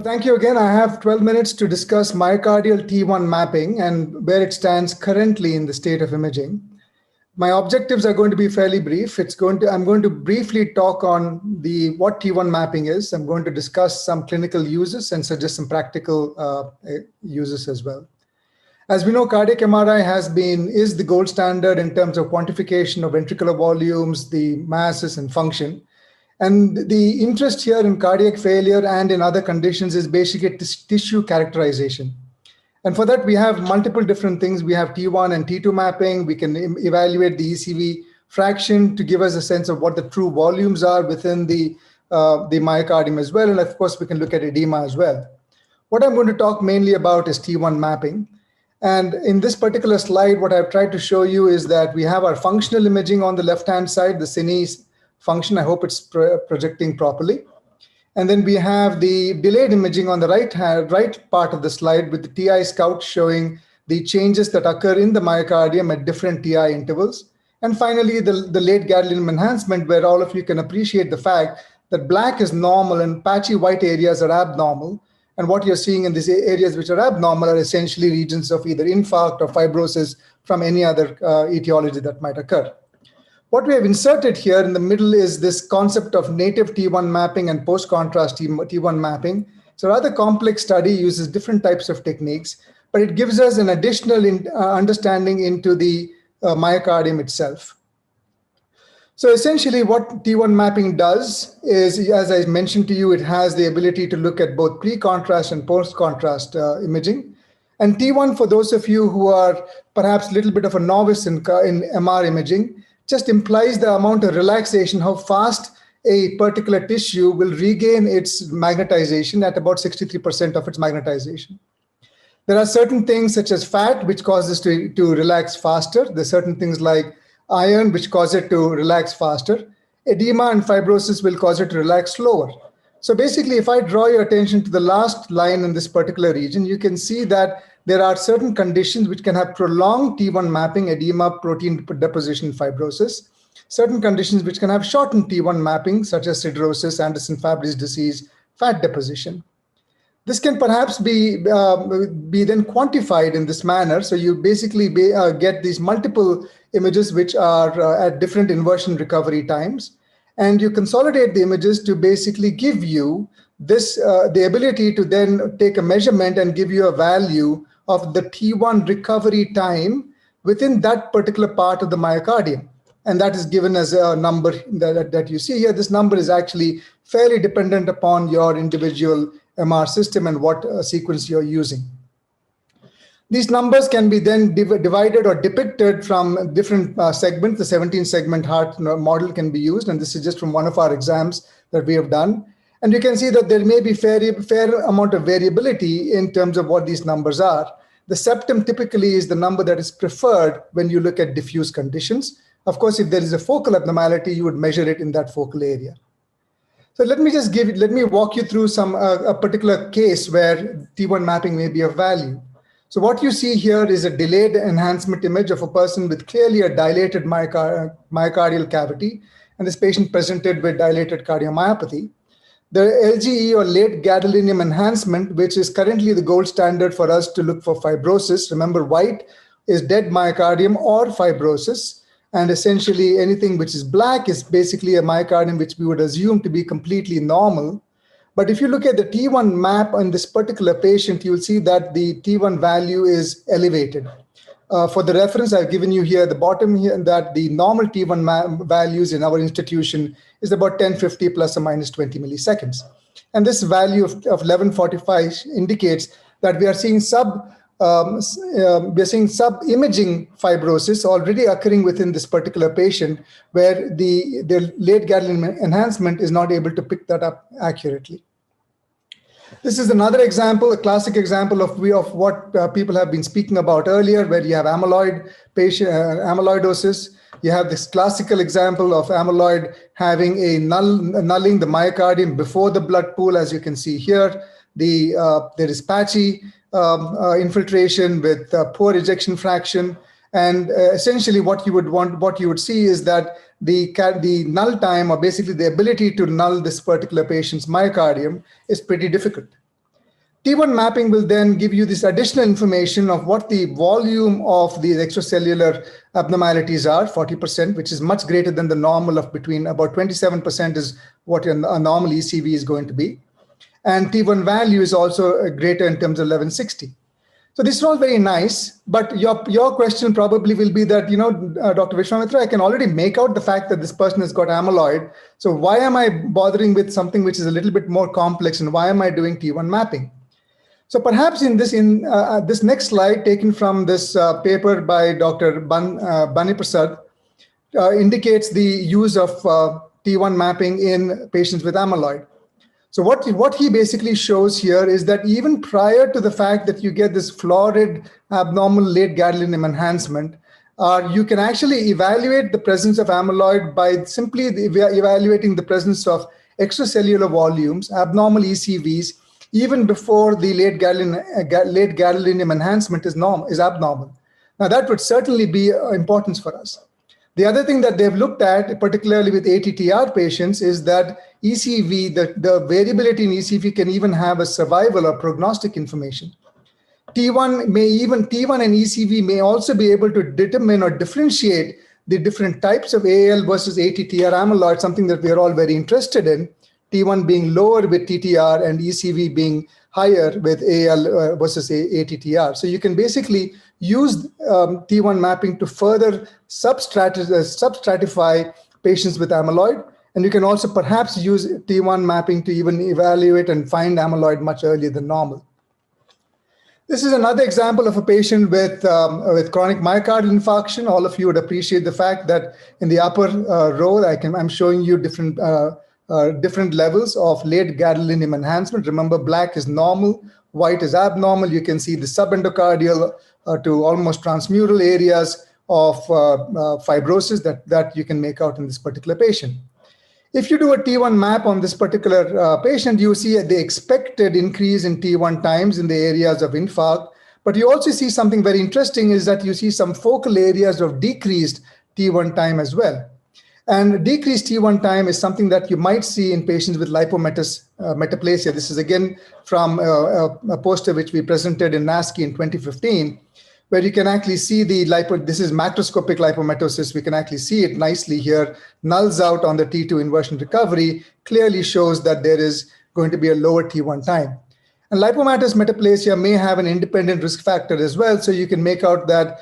thank you again. I have 12 minutes to discuss myocardial T1 mapping and where it stands currently in the state of imaging. My objectives are going to be fairly brief. I'm going to briefly talk on what T1 mapping is. I'm going to discuss some clinical uses and suggest some practical uses as well. As we know, cardiac MRI is the gold standard in terms of quantification of ventricular volumes, the masses and function. And the interest here in cardiac failure and in other conditions is basically tissue characterization. And for that, we have multiple different things. We have T1 and T2 mapping. We can evaluate the ECV fraction to give us a sense of what the true volumes are within the myocardium as well. And of course, we can look at edema as well. What I'm going to talk mainly about is T1 mapping. And in this particular slide, what I've tried to show you is that we have our functional imaging on the left-hand side, the cine function. I hope it's projecting properly. And then we have the delayed imaging on the right part of the slide with the TI scout showing the changes that occur in the myocardium at different TI intervals. And finally, the late gadolinium enhancement, where all of you can appreciate the fact that black is normal and patchy white areas are abnormal. And what you're seeing in these areas which are abnormal are essentially regions of either infarct or fibrosis from any other etiology that might occur. What we have inserted here in the middle is this concept of native T1 mapping and post-contrast T1 mapping. It's a rather complex study, uses different types of techniques, but it gives us an additional understanding into the myocardium itself. So essentially what T1 mapping does is, as I mentioned to you, it has the ability to look at both pre-contrast and post-contrast imaging. And T1, for those of you who are perhaps a little bit of a novice in MR imaging, just implies the amount of relaxation, how fast a particular tissue will regain its magnetization at about 63% of its magnetization. There are certain things such as fat, which causes to relax faster. There's certain things like iron, which cause it to relax faster. Edema and fibrosis will cause it to relax slower. So basically, if I draw your attention to the last line in this particular region, you can see that there are certain conditions which can have prolonged T1 mapping, edema, protein deposition, fibrosis. Certain conditions which can have shortened T1 mapping, such as siderosis, Anderson-Fabry's disease, fat deposition. This can perhaps be then quantified in this manner. So you basically get these multiple images which are at different inversion recovery times. And you consolidate the images to basically give you the ability to then take a measurement and give you a value of the T1 recovery time within that particular part of the myocardium. And that is given as a number that you see here. This number is actually fairly dependent upon your individual MR system and what sequence you're using. These numbers can be then divided or depicted from different segments. The 17-segment heart model can be used, and this is just from one of our exams that we have done. And you can see that there may be fair amount of variability in terms of what these numbers are. The septum typically is the number that is preferred when you look at diffuse conditions. Of course, if there is a focal abnormality, you would measure it in that focal area. So let me walk you through a particular case where T1 mapping may be of value. So what you see here is a delayed enhancement image of a person with clearly a dilated myocardial cavity, and this patient presented with dilated cardiomyopathy. The LGE, or late gadolinium enhancement, which is currently the gold standard for us to look for fibrosis. Remember, white is dead myocardium or fibrosis. And essentially anything which is black is basically a myocardium which we would assume to be completely normal. But if you look at the T1 map on this particular patient, you'll see that the T1 value is elevated. For the reference, I've given you here, the bottom here, that the normal T1 values in our institution is about 1050 plus or minus 20 milliseconds. And this value of 1145 indicates that we are seeing sub-imaging fibrosis already occurring within this particular patient, where the late gadolinium enhancement is not able to pick that up accurately. This is another example, a classic example of what people have been speaking about earlier, where you have amyloidosis. You have this classical example of amyloid having nulling the myocardium before the blood pool, as you can see here. There is patchy infiltration with poor ejection fraction. And essentially what you would see is that the null time, or basically the ability to null this particular patient's myocardium, is pretty difficult. T1 mapping will then give you this additional information of what the volume of these extracellular abnormalities are, 40%, which is much greater than the normal of between about 27% is what a normal ECV is going to be. And T1 value is also greater in terms of 1160. So this is all very nice, but your question probably will be that, Dr. Vishwamitra, I can already make out the fact that this person has got amyloid. So why am I bothering with something which is a little bit more complex, and why am I doing T1 mapping? So perhaps in this next slide taken from this paper by Dr. Bani Prasad indicates the use of T1 mapping in patients with amyloid. So what he basically shows here is that even prior to the fact that you get this florid abnormal late gadolinium enhancement, you can actually evaluate the presence of amyloid by simply evaluating the presence of extracellular volumes, abnormal ECVs, even before the late gadolinium enhancement is abnormal. Now that would certainly be importance for us. The other thing that they've looked at, particularly with ATTR patients, is that ECV, the variability in ECV can even have a survival or prognostic information. T1 and ECV may also be able to determine or differentiate the different types of AL versus ATTR amyloid, something that we are all very interested in. T1 being lower with TTR and ECV being higher with AL versus ATTR. So you can basically use T1 mapping to further substratify patients with amyloid. And you can also perhaps use T1 mapping to even evaluate and find amyloid much earlier than normal. This is another example of a patient with chronic myocardial infarction. All of you would appreciate the fact that in the upper row, I'm showing you different levels of late gadolinium enhancement. Remember, black is normal, white is abnormal. You can see the subendocardial to almost transmural areas of fibrosis that you can make out in this particular patient. If you do a T1 map on this particular patient, you see the expected increase in T1 times in the areas of infarct. But you also see something very interesting is that you see some focal areas of decreased T1 time as well. And decreased T1 time is something that you might see in patients with lipometaplasia. This is again from a poster which we presented in NASCI in 2015, where you can actually see this is macroscopic lipomatosis. We can actually see it nicely here, nulls out on the T2 inversion recovery, clearly shows that there is going to be a lower T1 time. And lipomatous metaplasia may have an independent risk factor as well. So you can make out that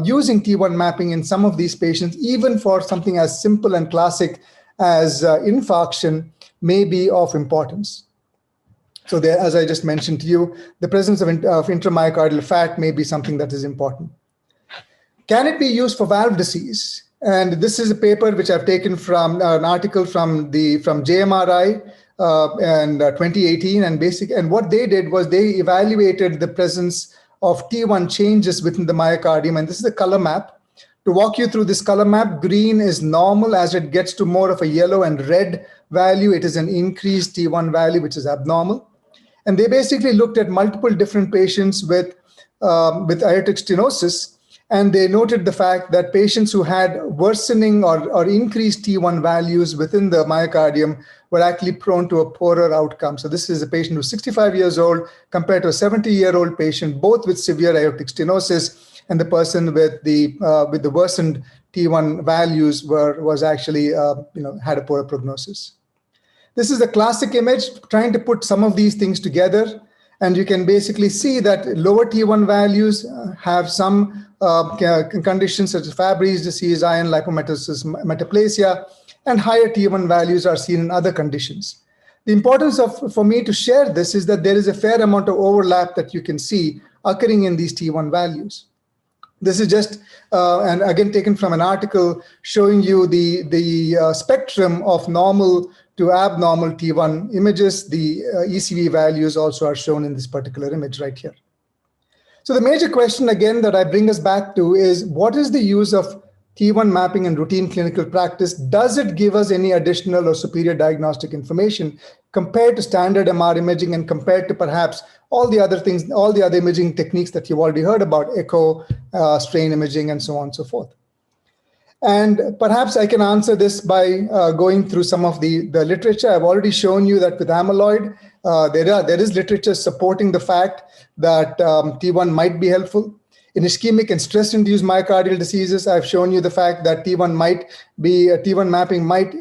using T1 mapping in some of these patients, even for something as simple and classic as infarction, may be of importance. So there, as I just mentioned to you, the presence of intramyocardial fat may be something that is important. Can it be used for valve disease? And this is a paper which I've taken from an article from JMRI in 2018. And what they did was they evaluated the presence of T1 changes within the myocardium. And this is a color map. To walk you through this color map, green is normal. As it gets to more of a yellow and red value, it is an increased T1 value, which is abnormal. And they basically looked at multiple different patients with aortic stenosis, and they noted the fact that patients who had worsening or increased T1 values within the myocardium were actually prone to a poorer outcome. So this is a patient who's 65 years old compared to a 70-year-old patient, both with severe aortic stenosis, and the person with the worsened T1 values was actually had a poorer prognosis. This is a classic image trying to put some of these things together. And you can basically see that lower T1 values have some conditions such as Fabry's disease, iron lipomatosis, metaplasia, and higher T1 values are seen in other conditions. The importance for me to share this is that there is a fair amount of overlap that you can see occurring in these T1 values. This is just, and again, taken from an article showing you the spectrum of normal to abnormal T1 images. The ECV values also are shown in this particular image right here. So the major question again that I bring us back to is, what is the use of T1 mapping in routine clinical practice? Does it give us any additional or superior diagnostic information compared to standard MR imaging and compared to perhaps all the other things, all the other imaging techniques that you've already heard about, echo, strain imaging, and so on and so forth? And perhaps I can answer this by going through some of the literature. I've already shown you that with amyloid, there is literature supporting the fact that T1 might be helpful. In ischemic and stress-induced myocardial diseases, I've shown you the fact that T1 mapping might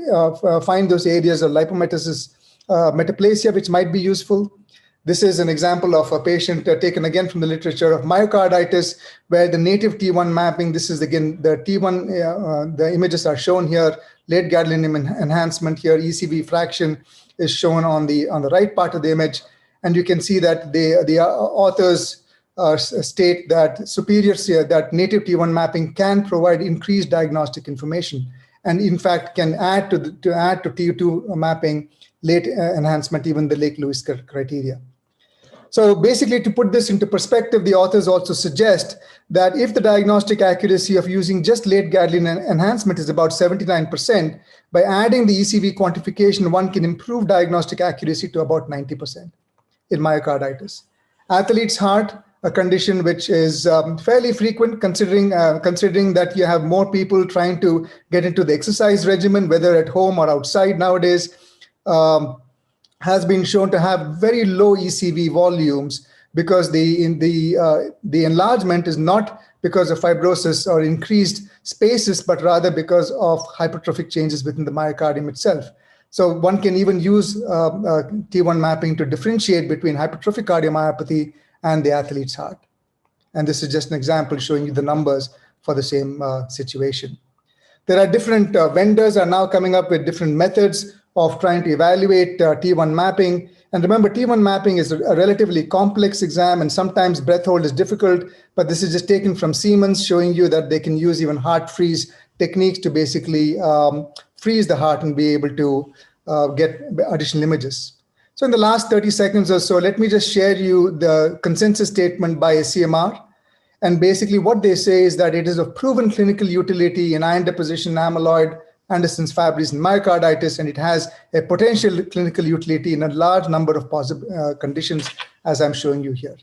find those areas of lipometasis, metaplasia, which might be useful. This is an example of a patient taken again from the literature of myocarditis, where the native T1 mapping, this is again the T1, the images are shown here, late gadolinium enhancement here, ECV fraction is shown on the right part of the image. And you can see that the authors state that that native T1 mapping can provide increased diagnostic information, and in fact can add to T2 mapping late enhancement, even the Lake-Lewis criteria. So basically, to put this into perspective, the authors also suggest that if the diagnostic accuracy of using just late gadolinium enhancement is about 79%, by adding the ECV quantification, one can improve diagnostic accuracy to about 90% in myocarditis. Athlete's heart, a condition which is fairly frequent, considering that you have more people trying to get into the exercise regimen, whether at home or outside nowadays, has been shown to have very low ECV volumes, because the enlargement is not because of fibrosis or increased spaces, but rather because of hypertrophic changes within the myocardium itself. So one can even use T1 mapping to differentiate between hypertrophic cardiomyopathy and the athlete's heart. And this is just an example showing you the numbers for the same situation. There are different vendors are now coming up with different methods of trying to evaluate T1 mapping. And remember, T1 mapping is a relatively complex exam, and sometimes breath hold is difficult, but this is just taken from Siemens, showing you that they can use even heart freeze techniques to basically freeze the heart and be able to get additional images. So in the last 30 seconds or so, let me just share you the consensus statement by ACMR. And basically what they say is that it is of proven clinical utility in iron deposition, amyloid, Anderson's Fabry's, and myocarditis, and it has a potential clinical utility in a large number of possible conditions, as I'm showing you here.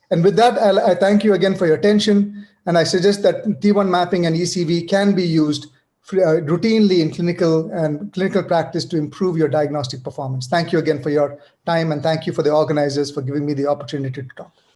And with that, I thank you again for your attention, and I suggest that T1 mapping and ECV can be used routinely in clinical practice to improve your diagnostic performance. Thank you again for your time, and thank you for the organizers for giving me the opportunity to talk.